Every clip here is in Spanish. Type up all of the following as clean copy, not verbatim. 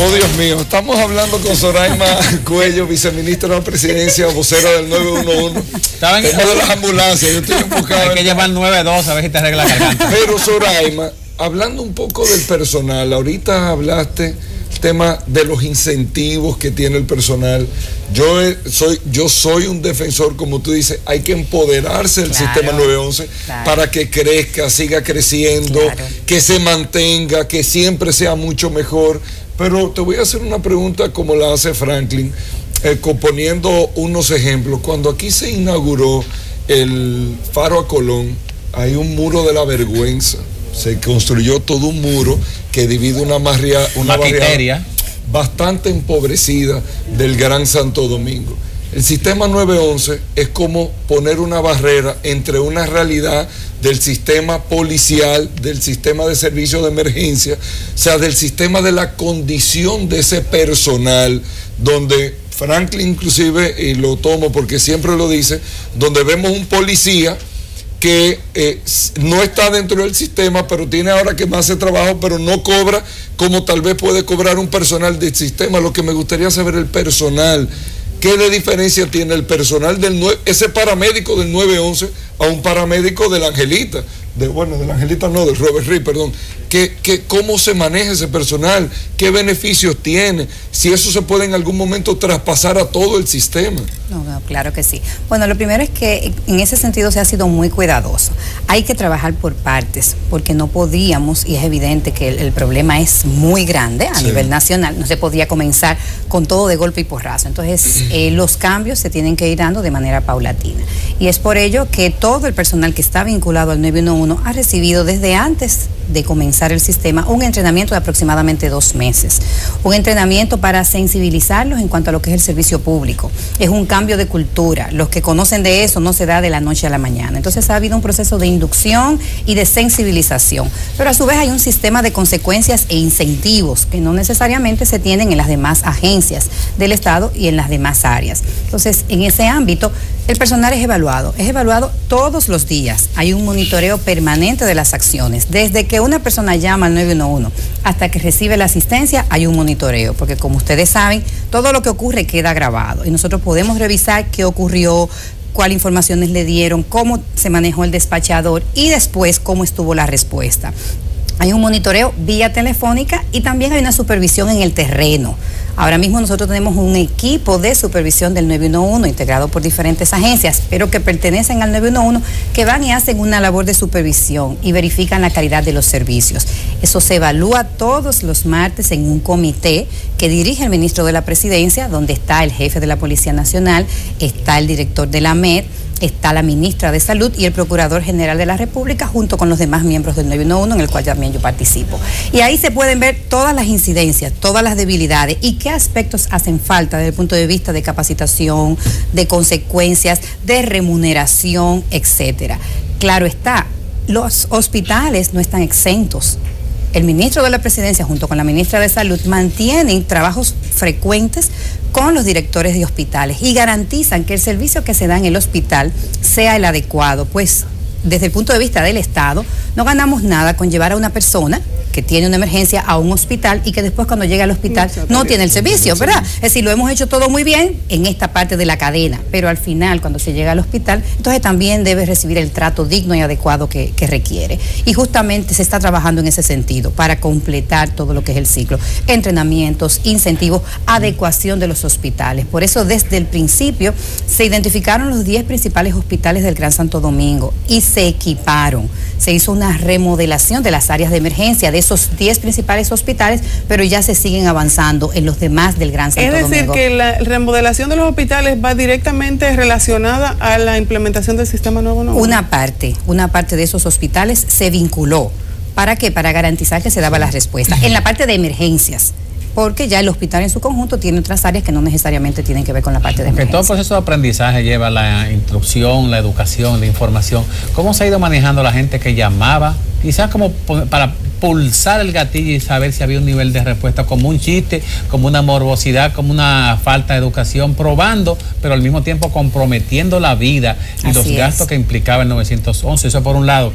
Oh, Dios mío, estamos hablando con Zoraima Cuello, viceministra de la Presidencia, vocera del 911. Estaba en de las ambulancias, yo estoy enfocado. Hay que llevar 912 a ver si te arregla la garganta. Pero Zoraima, hablando un poco del personal, ahorita hablaste tema de los incentivos que tiene el personal. Yo soy un defensor, como tú dices, hay que empoderarse del sistema 911 para que crezca, siga creciendo, que se mantenga, que siempre sea mucho mejor. Pero te voy a hacer una pregunta como la hace Franklin, poniendo unos ejemplos. Cuando aquí se inauguró el Faro a Colón, hay un muro de la vergüenza. Se construyó todo un muro que divide una barriada bastante empobrecida del Gran Santo Domingo. El sistema 911 es como poner una barrera entre una realidad del sistema policial, del sistema de servicio de emergencia, o sea, del sistema de la condición de ese personal, donde Franklin inclusive, y lo tomo porque siempre lo dice, donde vemos un policía que no está dentro del sistema, pero tiene ahora que más hacer trabajo, pero no cobra como tal vez puede cobrar un personal del sistema. Lo que me gustaría saber el personal, ¿qué de diferencia tiene el personal ese paramédico del 911 a un paramédico del Angelita? Del Robert Reed, perdón. ¿Cómo se maneja ese personal? ¿Qué beneficios tiene? Si eso se puede en algún momento traspasar a todo el sistema. No, claro que sí. Bueno, lo primero es que en ese sentido se ha sido muy cuidadoso. Hay que trabajar por partes, porque no podíamos, y es evidente que el problema es muy grande a nivel nacional, no se podía comenzar con todo de golpe y porrazo. Entonces, los cambios se tienen que ir dando de manera paulatina. Y es por ello que todo el personal que está vinculado al 911 ha recibido desde antes de comenzar el sistema un entrenamiento de aproximadamente 2 meses. Un entrenamiento para sensibilizarlos en cuanto a lo que es el servicio público. Es un cambio de cultura. Los que conocen de eso no se da de la noche a la mañana. Entonces ha habido un proceso de inducción y de sensibilización. Pero a su vez hay un sistema de consecuencias e incentivos que no necesariamente se tienen en las demás agencias del Estado y en las demás áreas. Entonces, en ese ámbito, el personal es evaluado todos los días. Hay un monitoreo permanente de las acciones. Desde que una persona llama al 911 hasta que recibe la asistencia, hay un monitoreo, porque como ustedes saben, todo lo que ocurre queda grabado y nosotros podemos revisar qué ocurrió, cuáles informaciones le dieron, cómo se manejó el despachador y después cómo estuvo la respuesta. Hay un monitoreo vía telefónica y también hay una supervisión en el terreno. Ahora mismo nosotros tenemos un equipo de supervisión del 911 integrado por diferentes agencias, pero que pertenecen al 911, que van y hacen una labor de supervisión y verifican la calidad de los servicios. Eso se evalúa todos los martes en un comité que dirige el ministro de la Presidencia, donde está el jefe de la Policía Nacional, está el director de la MED, está la ministra de Salud y el Procurador General de la República, junto con los demás miembros del 911, en el cual también yo participo. Y ahí se pueden ver todas las incidencias, todas las debilidades y qué aspectos hacen falta desde el punto de vista de capacitación, de consecuencias, de remuneración, etcétera. Claro está, los hospitales no están exentos. El ministro de la Presidencia junto con la ministra de Salud mantienen trabajos frecuentes con los directores de hospitales y garantizan que el servicio que se da en el hospital sea el adecuado, pues desde el punto de vista del Estado no ganamos nada con llevar a una persona que tiene una emergencia a un hospital y que después cuando llega al hospital no tiene el servicio, ¿verdad? Es decir, lo hemos hecho todo muy bien en esta parte de la cadena, pero al final cuando se llega al hospital, entonces también debe recibir el trato digno y adecuado que requiere. Y justamente se está trabajando en ese sentido para completar todo lo que es el ciclo. Entrenamientos, incentivos, adecuación de los hospitales. Por eso desde el principio se identificaron los 10 principales hospitales del Gran Santo Domingo y se equiparon. Se hizo una remodelación de las áreas de emergencia de esos 10 principales hospitales, pero ya se siguen avanzando en los demás del Gran Santo Domingo. Es decir, que la remodelación de los hospitales va directamente relacionada a la implementación del sistema 911. Una parte de esos hospitales se vinculó. ¿Para qué? Para garantizar que se daba la respuesta. En la parte de emergencias, porque ya el hospital en su conjunto tiene otras áreas que no necesariamente tienen que ver con la parte de emergencia. Todo el proceso de aprendizaje lleva la instrucción, la educación, la información. ¿Cómo se ha ido manejando la gente que llamaba? Quizás como para pulsar el gatillo y saber si había un nivel de respuesta, como un chiste, como una morbosidad, como una falta de educación, probando, pero al mismo tiempo comprometiendo la vida y los gastos que implicaba el 911. Eso por un lado.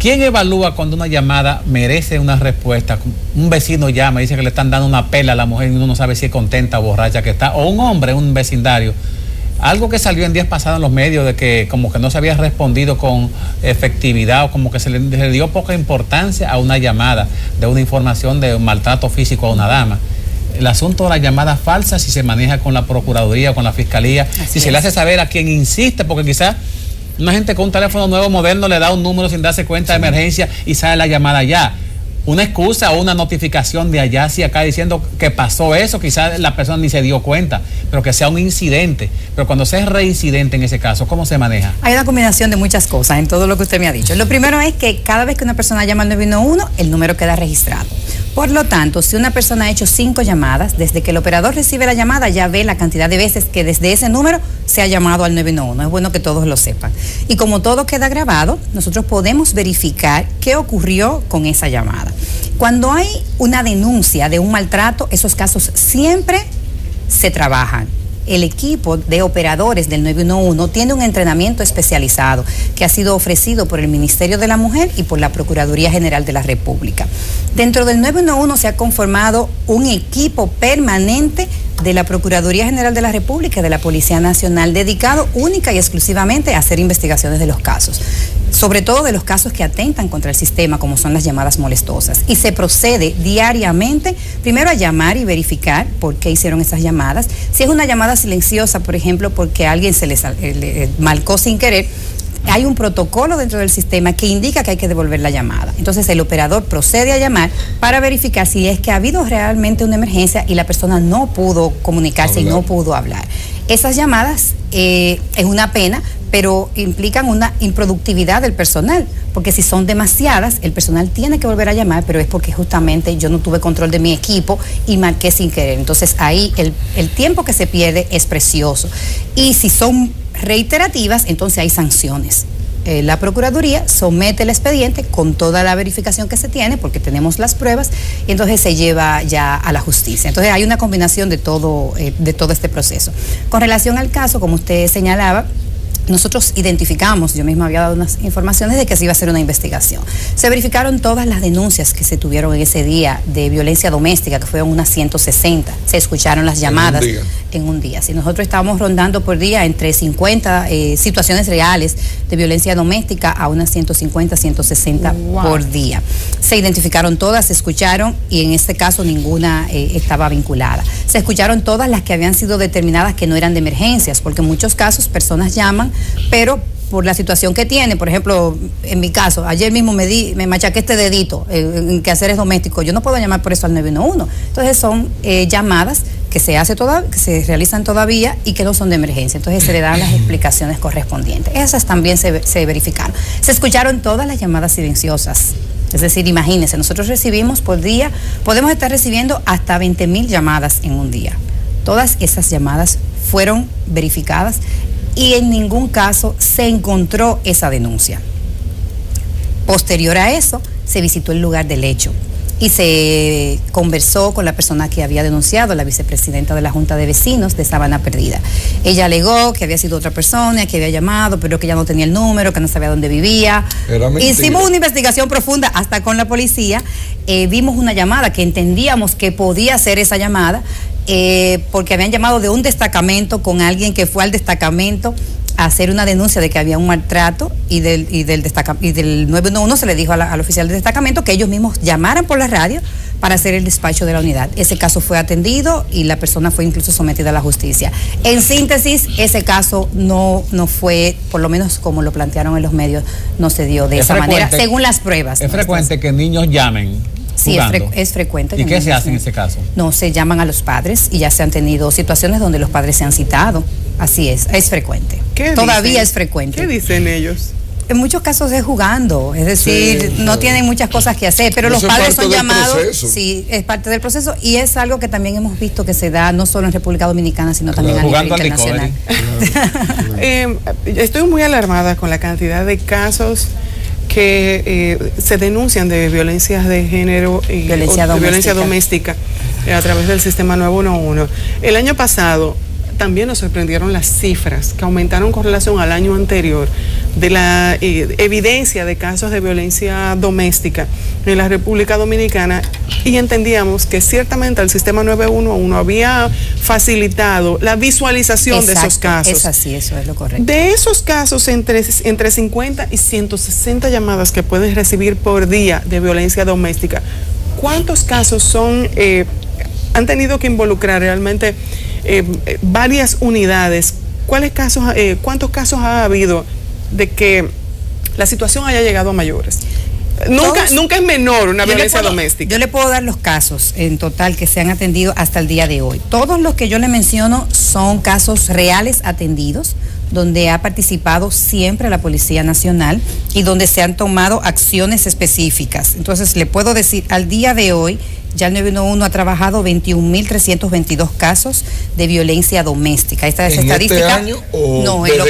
¿Quién evalúa cuando una llamada merece una respuesta? Un vecino llama y dice que le están dando una pela a la mujer y uno no sabe si es contenta o borracha que está, o un hombre en un vecindario. Algo que salió en días pasados en los medios de que como que no se había respondido con efectividad o como que se le dio poca importancia a una llamada de una información de un maltrato físico a una dama. El asunto de la llamada falsa, si se maneja con la Procuraduría o con la Fiscalía, si se le hace saber a quien insiste, porque quizás una gente con un teléfono nuevo, moderno, le da un número sin darse cuenta de emergencia y sale la llamada ya. Una excusa o una notificación de allá hacia acá diciendo que pasó eso, quizás la persona ni se dio cuenta, pero que sea un incidente. Pero cuando sea reincidente en ese caso, ¿cómo se maneja? Hay una combinación de muchas cosas en todo lo que usted me ha dicho. Lo primero es que cada vez que una persona llama al 911, el número queda registrado. Por lo tanto, si una persona ha hecho 5 llamadas, desde que el operador recibe la llamada ya ve la cantidad de veces que desde ese número se ha llamado al 911. Es bueno que todos lo sepan. Y como todo queda grabado, nosotros podemos verificar qué ocurrió con esa llamada. Cuando hay una denuncia de un maltrato, esos casos siempre se trabajan. El equipo de operadores del 911 tiene un entrenamiento especializado que ha sido ofrecido por el Ministerio de la Mujer y por la Procuraduría General de la República. Dentro del 911 se ha conformado un equipo permanente de la Procuraduría General de la República y de la Policía Nacional dedicado única y exclusivamente a hacer investigaciones de los casos, sobre todo de los casos que atentan contra el sistema, como son las llamadas molestosas. Y se procede diariamente, primero a llamar y verificar por qué hicieron esas llamadas. Si es una llamada silenciosa, por ejemplo, porque a alguien se le marcó sin querer, hay un protocolo dentro del sistema que indica que hay que devolver la llamada. Entonces el operador procede a llamar para verificar si es que ha habido realmente una emergencia y la persona no pudo comunicarse y no pudo hablar. Esas llamadas es una pena, pero implican una improductividad del personal, porque si son demasiadas, el personal tiene que volver a llamar, pero es porque justamente yo no tuve control de mi equipo y marqué sin querer. Entonces ahí el tiempo que se pierde es precioso. Y si son reiterativas, entonces hay sanciones. La Procuraduría somete el expediente con toda la verificación que se tiene, porque tenemos las pruebas, y entonces se lleva ya a la justicia. Entonces hay una combinación de todo este proceso. Con relación al caso, como usted señalaba, nosotros identificamos, yo misma había dado unas informaciones de que se iba a hacer una investigación. Se verificaron todas las denuncias que se tuvieron en ese día de violencia doméstica, que fueron unas 160. Se escucharon las llamadas en un día. Si nosotros estábamos rondando por día entre 50 situaciones reales de violencia doméstica a unas 150, 160 por día. Se identificaron todas, se escucharon y en este caso ninguna estaba vinculada. Se escucharon todas las que habían sido determinadas que no eran de emergencias, porque en muchos casos personas llaman, pero por la situación que tiene, por ejemplo, en mi caso, ayer mismo me machaqué este dedito en quehaceres domésticos, yo no puedo llamar por eso al 911. Entonces son llamadas que se realizan todavía y que no son de emergencia. Entonces se le dan las explicaciones correspondientes. Esas también se verificaron. Se escucharon todas las llamadas silenciosas. Es decir, imagínense, nosotros recibimos por día, podemos estar recibiendo hasta 20,000 llamadas en un día. Todas esas llamadas fueron verificadas y en ningún caso se encontró esa denuncia. Posterior a eso, se visitó el lugar del hecho y se conversó con la persona que había denunciado, la vicepresidenta de la Junta de Vecinos de Sabana Perdida. Ella alegó que había sido otra persona, que había llamado, pero que ya no tenía el número, que no sabía dónde vivía. Hicimos una investigación profunda hasta con la policía. Vimos una llamada que entendíamos que podía ser esa llamada, porque habían llamado de un destacamento con alguien que fue al destacamento a hacer una denuncia de que había un maltrato y del 911 se le dijo al oficial del destacamento que ellos mismos llamaran por la radio para hacer el despacho de la unidad. Ese caso fue atendido y la persona fue incluso sometida a la justicia. En síntesis, ese caso no fue, por lo menos como lo plantearon en los medios, no se dio de esa manera, según las pruebas. ¿Es frecuente que niños llamen? Sí, es frecuente. ¿Y qué se hace en ese caso? No, se llaman a los padres y ya se han tenido situaciones donde los padres se han citado. Así es frecuente. Todavía es frecuente. ¿Qué dicen ellos? En muchos casos es jugando, es decir, no tienen muchas cosas que hacer, pero los padres son llamados. Sí, es parte del proceso y es algo que también hemos visto que se da no solo en República Dominicana, sino también a nivel internacional. Estoy muy alarmada con la cantidad de casos que se denuncian de violencias de género y violencia doméstica a través del sistema 911. El año pasado también nos sorprendieron las cifras que aumentaron con relación al año anterior de la evidencia de casos de violencia doméstica en la República Dominicana, y entendíamos que ciertamente el sistema 911 había facilitado la visualización de esos casos. Es así, eso es lo correcto. De esos casos, entre 50 y 160 llamadas que pueden recibir por día de violencia doméstica, ¿cuántos casos han tenido que involucrar realmente varias unidades? ¿Cuántos casos ha habido de que la situación haya llegado a mayores? Nunca es menor una violencia doméstica. Yo le puedo dar los casos en total que se han atendido hasta el día de hoy. Todos los que yo le menciono son casos reales atendidos, donde ha participado siempre la Policía Nacional y donde se han tomado acciones específicas. Entonces, le puedo decir, al día de hoy, ya el 911 ha trabajado 21.322 casos de violencia doméstica. Esta es estadística. ¿En este año o no, en lo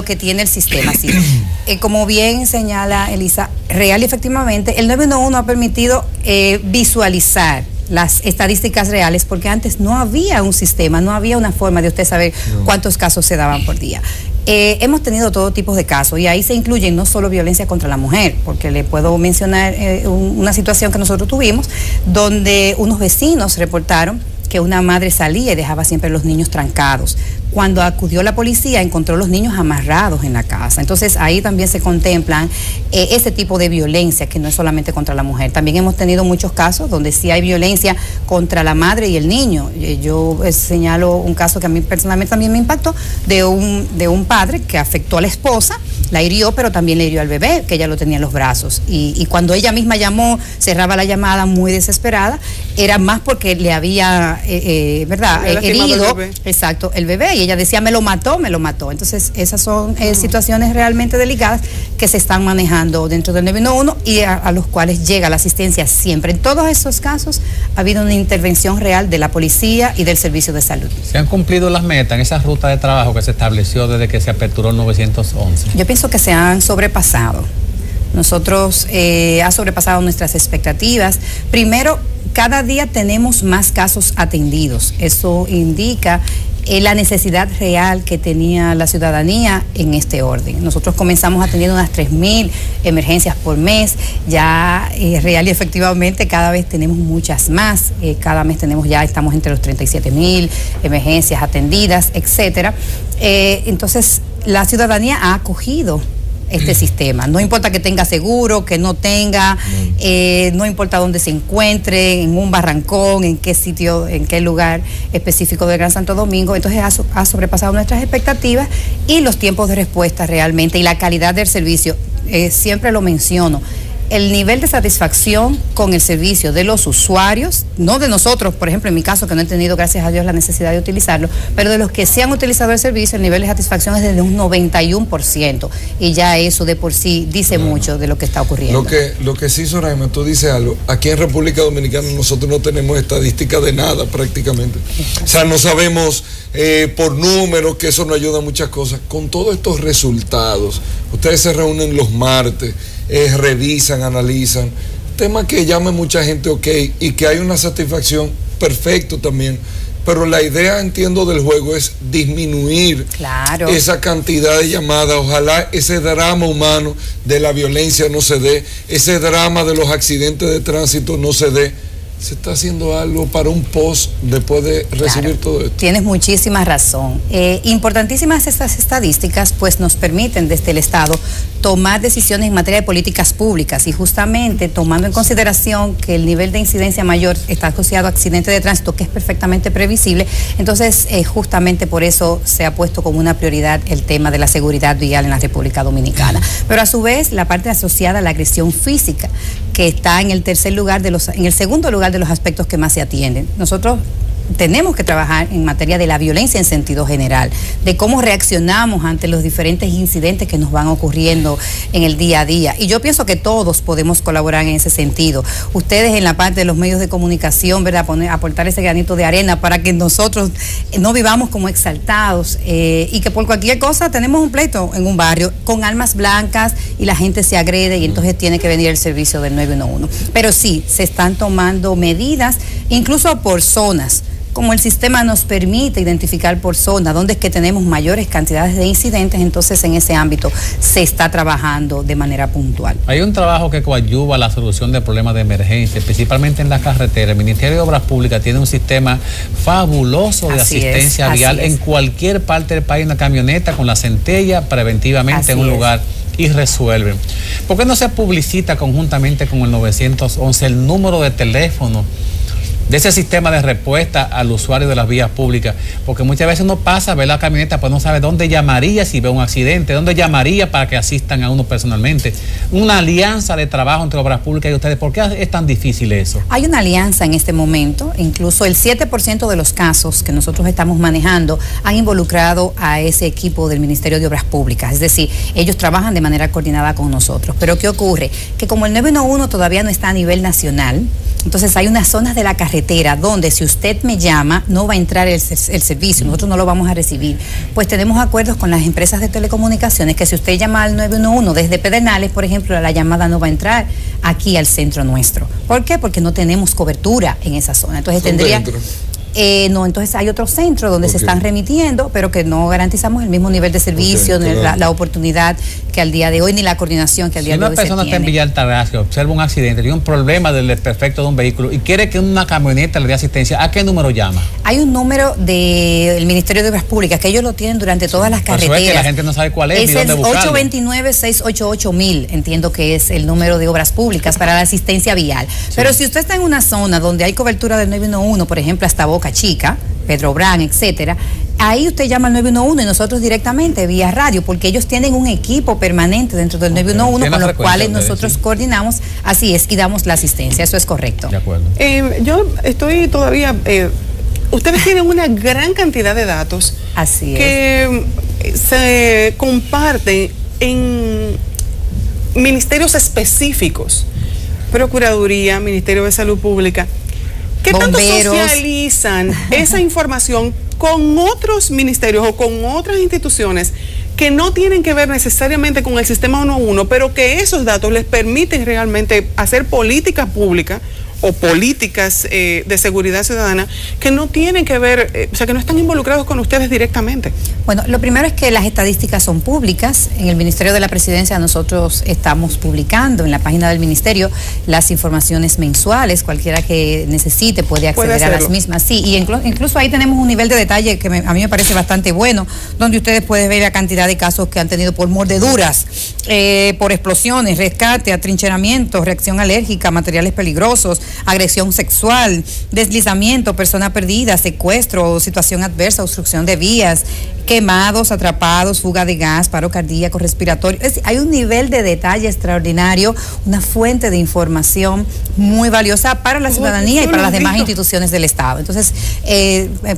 que tiene el sistema, sí. Como bien señala Elisa, real y efectivamente, el 911 ha permitido visualizar las estadísticas reales, porque antes no había un sistema, no había una forma de usted saber cuántos casos se daban por día. Hemos tenido todo tipo de casos, y ahí se incluyen no solo violencia contra la mujer, porque le puedo mencionar una situación que nosotros tuvimos, donde unos vecinos reportaron que una madre salía y dejaba siempre los niños trancados. Cuando acudió la policía, encontró los niños amarrados en la casa. Entonces, ahí también se contemplan ese tipo de violencia, que no es solamente contra la mujer. También hemos tenido muchos casos donde sí hay violencia contra la madre y el niño. Yo señalo un caso que a mí personalmente también me impactó, de un padre que afectó a la esposa, la hirió, pero también le hirió al bebé, que ella lo tenía en los brazos. Y cuando ella misma llamó, cerraba la llamada muy desesperada, era más porque le había, herido, exacto, el bebé. Y ella decía, me lo mató. Entonces, esas son situaciones realmente delicadas que se están manejando dentro del 911 y a los cuales llega la asistencia siempre. En todos esos casos ha habido una intervención real de la policía y del servicio de salud. ¿Se han cumplido las metas en esa ruta de trabajo que se estableció desde que se aperturó el 911? Yo pienso que se han sobrepasado. Nosotros ha sobrepasado nuestras expectativas. Primero, cada día tenemos más casos atendidos. Eso indica la necesidad real que tenía la ciudadanía en este orden. Nosotros comenzamos atendiendo unas 3.000 emergencias por mes, ya real y efectivamente cada vez tenemos muchas más, cada mes estamos entre los 37.000 emergencias atendidas, etcétera. Entonces, la ciudadanía ha acogido este sistema. No importa que tenga seguro, que no tenga, no importa dónde se encuentre, en un barrancón, en qué sitio, en qué lugar específico del Gran Santo Domingo. Entonces ha sobrepasado nuestras expectativas y los tiempos de respuesta realmente y la calidad del servicio. Siempre lo menciono. El nivel de satisfacción con el servicio de los usuarios, no de nosotros, por ejemplo, en mi caso, que no he tenido, gracias a Dios, la necesidad de utilizarlo, pero de los que se han utilizado el servicio, el nivel de satisfacción es de un 91%, y ya eso de por sí dice mucho de lo que está ocurriendo. Lo que sí, Soraima, tú dices algo, aquí en República Dominicana nosotros no tenemos estadística de nada prácticamente. O sea, no sabemos por números, que eso nos ayuda a muchas cosas. Con todos estos resultados, ustedes se reúnen los martes, revisan, analizan, tema que llame mucha gente, ok, y que hay una satisfacción, perfecto también, pero la idea, entiendo, del juego es disminuir esa cantidad de llamadas. Ojalá ese drama humano de la violencia no se dé, ese drama de los accidentes de tránsito no se dé. ¿Se está haciendo algo para un post después de recibir todo esto? Tienes muchísima razón. Importantísimas estas estadísticas, pues nos permiten desde el Estado tomar decisiones en materia de políticas públicas, y justamente tomando en consideración que el nivel de incidencia mayor está asociado a accidentes de tránsito, que es perfectamente previsible. Entonces, justamente por eso se ha puesto como una prioridad el tema de la seguridad vial en la República Dominicana. Pero a su vez, la parte asociada a la agresión física, que está en el segundo lugar de los aspectos que más se atienden. Nosotros tenemos que trabajar en materia de la violencia en sentido general, de cómo reaccionamos ante los diferentes incidentes que nos van ocurriendo en el día a día. Y yo pienso que todos podemos colaborar en ese sentido. Ustedes en la parte de los medios de comunicación, ¿verdad?, aportar ese granito de arena para que nosotros no vivamos como exaltados y que por cualquier cosa tenemos un pleito en un barrio con armas blancas y la gente se agrede y entonces tiene que venir el servicio del 911. Pero sí, se están tomando medidas, incluso por zonas. como el sistema nos permite identificar por zona dónde es que tenemos mayores cantidades de incidentes, entonces en ese ámbito se está trabajando de manera puntual. Hay un trabajo que coadyuva la solución de problemas de emergencia, principalmente en la carretera. El Ministerio de Obras Públicas tiene un sistema fabuloso de asistencia vial en cualquier parte del país, una camioneta con la centella preventivamente en un lugar y resuelven. ¿Por qué no se publicita conjuntamente con el 911 el número de teléfono de ese sistema de respuesta al usuario de las vías públicas? Porque muchas veces uno pasa, ve la camioneta, pues no sabe dónde llamaría si ve un accidente, dónde llamaría para que asistan a uno personalmente. Una alianza de trabajo entre Obras Públicas y ustedes. ¿Por qué es tan difícil eso? Hay una alianza en este momento, incluso el 7% de los casos que nosotros estamos manejando han involucrado a ese equipo del Ministerio de Obras Públicas, es decir, ellos trabajan de manera coordinada con nosotros. Pero ¿qué ocurre? Que como el 911 todavía no está a nivel nacional, entonces hay unas zonas de la carretera donde si usted me llama no va a entrar el servicio, nosotros no lo vamos a recibir. Pues tenemos acuerdos con las empresas de telecomunicaciones que si usted llama al 911 desde Pedernales, por ejemplo, la llamada no va a entrar aquí al centro nuestro. ¿Por qué? Porque no tenemos cobertura en esa zona. Entonces tendría... no, entonces hay otros centros donde se están remitiendo, pero que no garantizamos el mismo nivel de servicio, la oportunidad que al día de hoy, ni la coordinación que al día de hoy se tiene. Si una persona está en Villa Altagracia, observa un accidente, tiene un problema del desperfecto de un vehículo y quiere que una camioneta le dé asistencia, ¿a qué número llama? Hay un número del Ministerio de Obras Públicas que ellos lo tienen durante todas las carreteras. Eso es que la gente no sabe cuál es ni dónde buscarlo. Es el 829-688-1000, entiendo que es el número de Obras Públicas para la asistencia vial. Sí. Pero si usted está en una zona donde hay cobertura del 911, por ejemplo, hasta Boca Chica, Pedro Brán, etcétera, ahí usted llama al 911 y nosotros directamente vía radio, porque ellos tienen un equipo permanente dentro del 911 con los cuales nosotros coordinamos, así es, y damos la asistencia, eso es correcto. De acuerdo. Yo estoy todavía... ustedes tienen una gran cantidad de datos así que se comparten en ministerios específicos, Procuraduría, Ministerio de Salud Pública. ¿Qué tanto socializan esa información con otros ministerios o con otras instituciones que no tienen que ver necesariamente con el sistema 111, pero que esos datos les permiten realmente hacer políticas públicas o políticas de seguridad ciudadana que no tienen que ver, o sea, que no están involucrados con ustedes directamente? Bueno, lo primero es que las estadísticas son públicas. En el Ministerio de la Presidencia nosotros estamos publicando en la página del Ministerio las informaciones mensuales. Cualquiera que necesite puede acceder a las mismas. Sí, y incluso ahí tenemos un nivel de detalle que a mí me parece bastante bueno, donde ustedes pueden ver la cantidad de casos que han tenido por mordeduras, por explosiones, rescate, atrincheramiento, reacción alérgica, materiales peligrosos, agresión sexual, deslizamiento, persona perdida, secuestro, situación adversa, obstrucción de vías, quemados, atrapados, fuga de gas, paro cardíaco, respiratorio. Hay un nivel de detalle extraordinario, una fuente de información muy valiosa para la ciudadanía y para las demás instituciones del Estado. Entonces,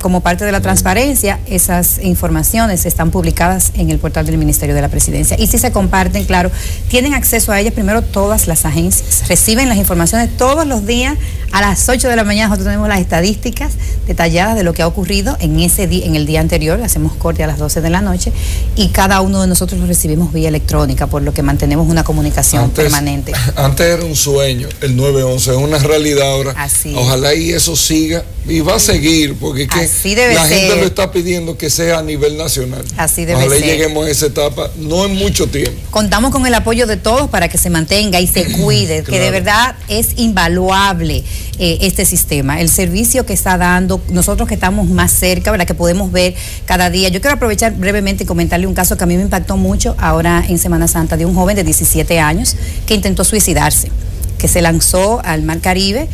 como parte de la transparencia, esas informaciones están publicadas en el portal del Ministerio de la Presidencia. Y si se comparten, claro, tienen acceso a ellas primero todas las agencias, reciben las informaciones todos los días. A las 8 de la mañana nosotros tenemos las estadísticas detalladas de lo que ha ocurrido en ese día, en el día anterior, hacemos corte a las 12 de la noche y cada uno de nosotros lo recibimos vía electrónica, por lo que mantenemos una comunicación permanente. Antes era un sueño, el 911 es una realidad ahora. Así. Ojalá y eso siga y va a seguir, porque la gente lo está pidiendo que sea a nivel nacional. Así debe Ojalá ser. lleguemos a esa etapa, no en mucho tiempo. Contamos con el apoyo de todos para que se mantenga y se cuide, que de verdad es invaluable este sistema, el servicio que está dando, nosotros que estamos más cerca, ¿verdad? Que podemos ver cada día. Yo quiero aprovechar brevemente y comentarle un caso que a mí me impactó mucho ahora en Semana Santa, de un joven de 17 años que intentó suicidarse, que se lanzó al Mar Caribe,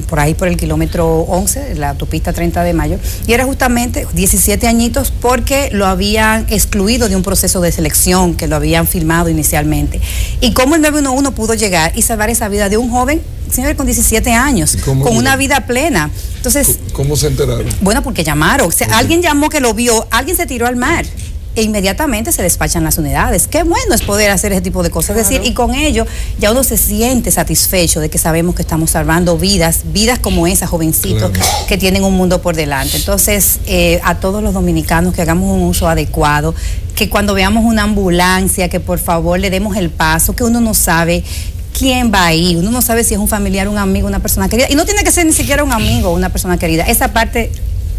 por ahí por el kilómetro 11, la autopista 30 de Mayo, y era justamente 17 añitos porque lo habían excluido de un proceso de selección que lo habían firmado inicialmente. Y cómo el 911 pudo llegar y salvar esa vida de un joven, señor, con 17 años, con una vida plena. Entonces, ¿cómo se enteraron? Bueno, porque llamaron, alguien llamó que lo vio, alguien se tiró al mar. E inmediatamente se despachan las unidades. Qué bueno es poder hacer ese tipo de cosas. Claro. Es decir, y con ello ya uno se siente satisfecho de que sabemos que estamos salvando vidas como esa, jovencitos, claro, que tienen un mundo por delante. Entonces, a todos los dominicanos que hagamos un uso adecuado, que cuando veamos una ambulancia, que por favor le demos el paso, que uno no sabe ¿quién va a ir? Uno no sabe si es un familiar, un amigo, una persona querida. Y no tiene que ser ni siquiera un amigo o una persona querida. Esa parte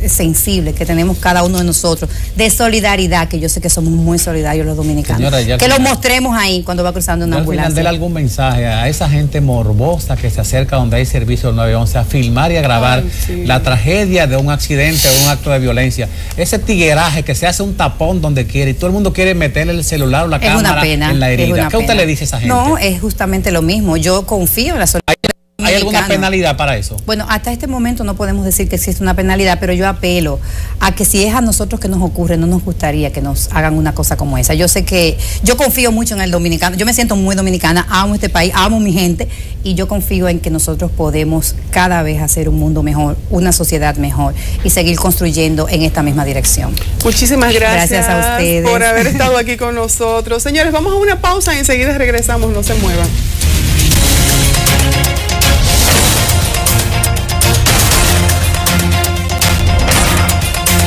sensible que tenemos cada uno de nosotros, de solidaridad, que yo sé que somos muy solidarios los dominicanos. Señora, que lo mostremos ahí cuando va cruzando una ambulancia. Al final, algún mensaje a esa gente morbosa que se acerca donde hay servicio del 911 a filmar y a grabar la tragedia de un accidente o un acto de violencia. Ese tigueraje que se hace un tapón donde quiere y todo el mundo quiere meterle el celular o la cámara en la herida. ¿Qué usted le dice a esa gente? No, es justamente lo mismo. Yo confío en la solidaridad. ¿Hay alguna penalidad para eso? Bueno, hasta este momento no podemos decir que existe una penalidad, pero yo apelo a que si es a nosotros que nos ocurre, no nos gustaría que nos hagan una cosa como esa. Yo sé que, yo confío mucho en el dominicano, yo me siento muy dominicana, amo este país, amo mi gente, y yo confío en que nosotros podemos cada vez hacer un mundo mejor, una sociedad mejor, y seguir construyendo en esta misma dirección. Muchísimas gracias a ustedes por haber estado aquí con nosotros. Señores, vamos a una pausa y enseguida regresamos, no se muevan.